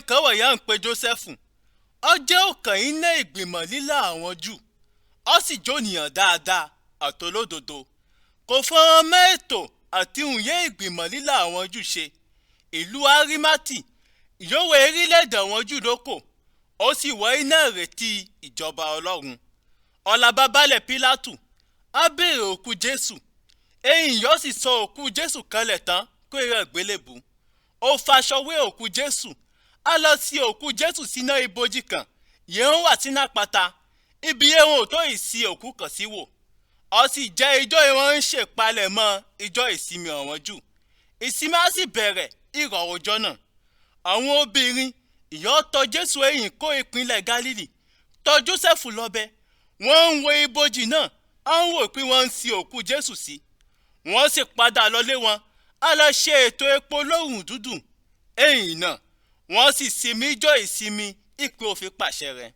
kan wà yá ń pe Jósẹ́fù. Ó jẹ́ ọ̀kan iná ìgbìmọ̀ lílà àwọn Júù. Ó sì jónìyàn dáadáa àtolódodo. Kò fọ́n mẹ́ẹ̀tò àti òye ìgbìmọ̀ lílà àwọn Júù ṣe. Ìlú Arímátì ìyówó orílẹ̀-èdè àwọn Júù lóko. Ó sì wọ iná ìrètí ìjọba Ọlọ́run. Ọ̀làbá balẹ̀ Pílátù á béèrè òkú Jésù. Ẹ̀yìn yóò sì sọ òkú Jésù kanlẹ̀ tán kó rẹ̀ gbélébù. Ó faṣọ wé òkú Jésù. A lọ sí òkú Jésù sínú ibojì kan yẹn wà sínú àpáta. Ibi ẹ̀wọ̀n tó ìsí òkú kan sí wò. Ó sì jẹ́ ijó ìwọ̀n ń ṣèpalẹ̀mọ́ ijó ìsinmi àwọn Júù. Ìsinmi á sì bẹ̀rẹ̀ ìrọ̀ ọjọ́ náà. Àwọn obìnrin ìyọ́ tọ̀ Jésù ẹ̀yìn kó ìpínlẹ̀ Gálílì tọ̀ Jósẹ́fù lọ́bẹ̀. Wọ́n ń wo ibojì náà, à ń wò pé wọ́n ń sin òkú Jésù sí. Wọ́n sì padà lọlé wọn, a lọ ṣe ètò epo lóhùn dúdùn. Ẹ̀yìn náà, wọ́n sì sinmi ijó ìsinmi ìpè òfin pàṣẹ rẹ̀.